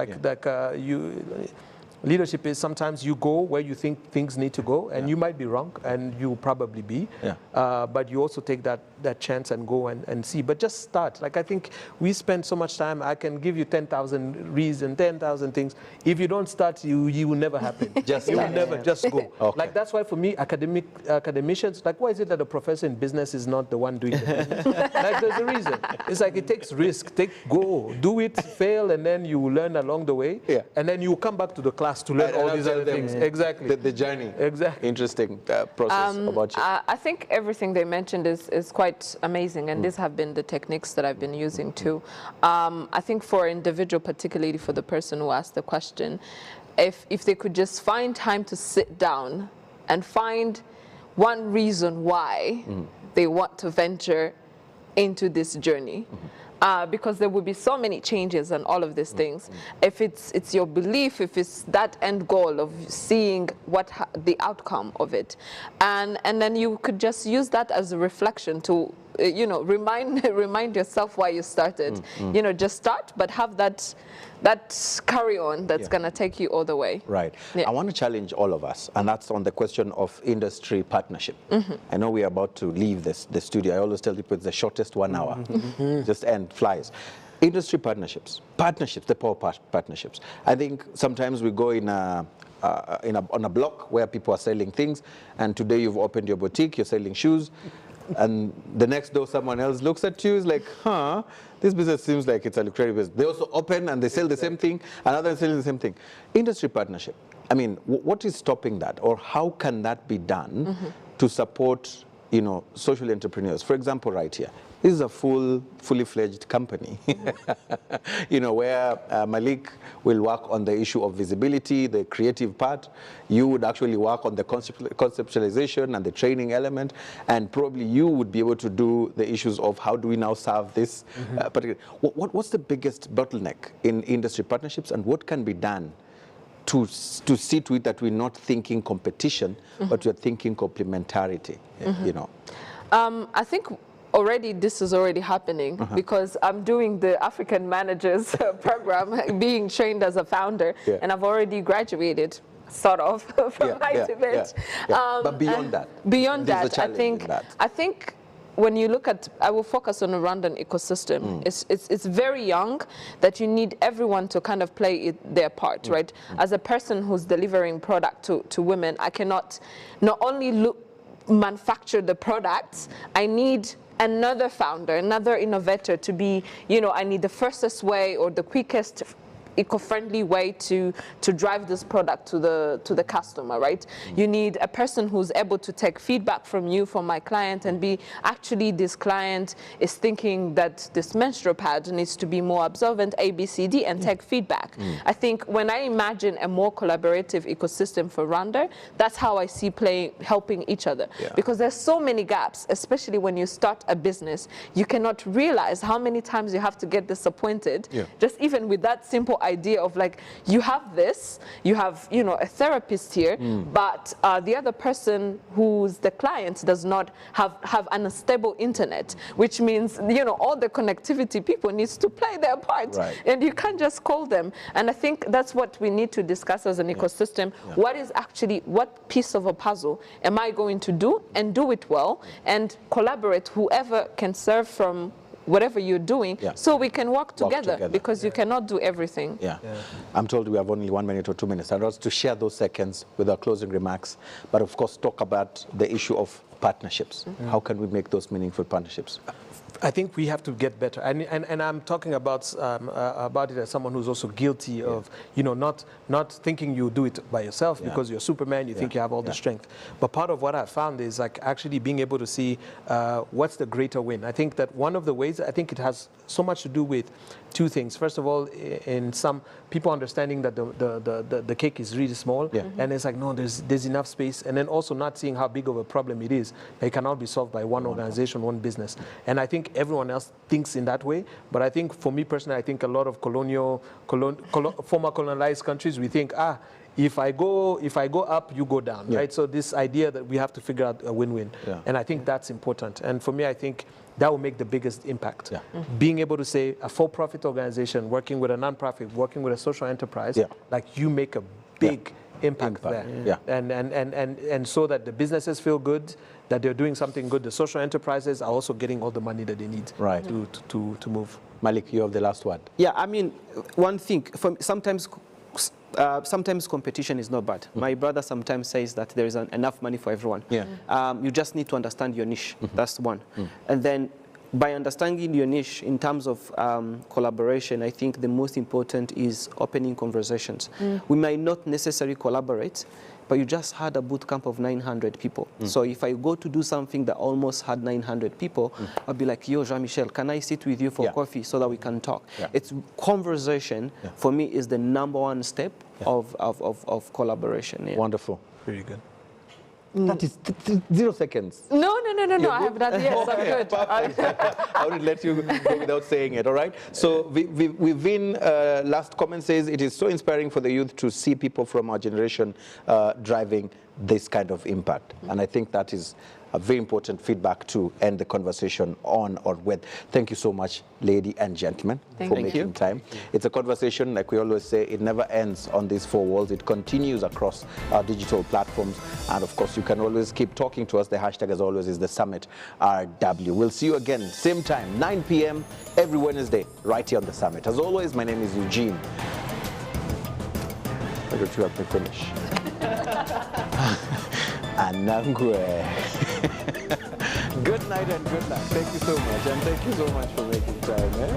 Leadership is sometimes you go where you think things need to go, and you might be wrong, and you'll probably be. But you also take that chance and go and see. But just start. Like, I think we spend so much time. I can give you 10,000 reasons, 10,000 things. If you don't start, you will never happen. You will never just go. Like, that's why for me, academicians, like, why is it that a professor in business is not the one doing the business? Like, there's a reason. It's like, it takes risk. Go, do it, fail, and then you will learn along the way. And then you come back to the class to learn all these other things. Exactly. The journey. Exactly. Interesting process about you. I think everything they mentioned is quite amazing, and these have been the techniques that I've been using too. I think for an individual, particularly for the person who asked the question, if they could just find time to sit down and find one reason why they want to venture into this journey. Because there will be so many changes and all of these things. If it's your belief, if it's that end goal of seeing the outcome of it, and then you could just use that as a reflection to, you know, remind yourself why you started. You know, just start, but have that carry on that's gonna take you all the way. Right. I want to challenge all of us, and that's on the question of industry partnership. I know we are about to leave the studio. I always tell people it's the shortest 1 hour. Just end flies. Industry partnerships, the power partnerships. I think sometimes we go on a block where people are selling things, and today you've opened your boutique, you're selling shoes, and the next door someone else looks at you, is like, this business seems like it's a lucrative business. They also open and they sell the same thing, and others selling the same thing. Industry partnership. I mean, what is stopping that, or how can that be done to support, you know, social entrepreneurs? For example, right here, this is a fully fledged company, you know, where Malik will work on the issue of visibility, the creative part. You would actually work on the conceptualization and the training element, and probably you would be able to do the issues of how do we now serve this particular. What's the biggest bottleneck in industry partnerships, and what can be done to see to it that we're not thinking competition, but we're thinking complementarity, you know? I think already this is already happening, because I'm doing the African Managers program, being trained as a founder, and I've already graduated, sort of, from my debate. But beyond that? Beyond that, I think when you look at, I will focus on the Rwandan ecosystem. It's very young, that you need everyone to kind of play their part, right? As a person who's delivering product to women, I cannot not only manufacture the products, I need another founder, another innovator to be, you know, I need the fastest way or the quickest eco-friendly way to drive this product to the customer, right? You need a person who's able to take feedback from you, from my client, and be, actually this client is thinking that this menstrual pad needs to be more absorbent, A, B, C, D, and take feedback. I think when I imagine a more collaborative ecosystem for Rwanda, that's how I see helping each other. Because there's so many gaps, especially when you start a business. You cannot realize how many times you have to get disappointed, just even with that simple idea of, like, you have this, you have, you know, a therapist here, but the other person who's the client does not have an unstable internet, which means, you know, all the connectivity people needs to play their part, and you can't just call them. And I think that's what we need to discuss as an ecosystem. What is actually, what piece of a puzzle am I going to do, and do it well, and collaborate, whoever can serve from whatever you're doing, so we can work together, because you cannot do everything. I'm told we have only 1 minute or 2 minutes. I'd like to share those seconds with our closing remarks, but of course talk about the issue of partnerships. How can we make those meaningful partnerships? I think we have to get better, and I'm talking about it as someone who's also guilty of, you know, not thinking you do it by yourself because you're Superman, you think you have all the strength. But part of what I found is like actually being able to see what's the greater win. I think that one of the ways, I think it has so much to do with two things. First of all, in some people understanding that the cake is really small, and it's like, no, there's enough space, and then also not seeing how big of a problem it is. It cannot be solved by one organization, one business. And I think everyone else thinks in that way. But I think for me personally, I think a lot of former colonized countries, we think, if I go up, you go down, right? So this idea that we have to figure out a win-win, and I think that's important. And for me, I think that will make the biggest impact. Being able to say a for-profit organization working with a non-profit, working with a social enterprise, like you make a big impact there, and so that the businesses feel good, that they're doing something good. The social enterprises are also getting all the money that they need to move. Malik, you have the last word. Yeah, I mean, one thing, sometimes competition is not bad. My brother sometimes says that there is enough money for everyone. You just need to understand your niche. That's one. And then by understanding your niche in terms of collaboration, I think the most important is opening conversations. We might not necessarily collaborate, but you just had a boot camp of 900 people. So if I go to do something that almost had 900 people, I'll be like, yo, Jean-Michel, can I sit with you for coffee so that we can talk? It's conversation, for me, is the #1 step of collaboration. Wonderful. Very good. That is 0 seconds. No, I have that. Yes, I'm good. I would let you go without saying it, all right? So Vivin, last comment says, it is so inspiring for the youth to see people from our generation driving this kind of impact. And I think that is a very important feedback to end the conversation on or with. Thank you so much, lady and gentlemen, for making time. It's a conversation, like we always say, it never ends on these four walls. It continues across our digital platforms. And of course, you can always keep talking to us. The hashtag, as always, is the Summit RW. We'll see you again, same time, 9 p.m. every Wednesday, right here on the Summit. As always, my name is Eugene. Why don't you help me finish? Anangwe. Good night and good luck. Thank you so much, and thank you so much for making time.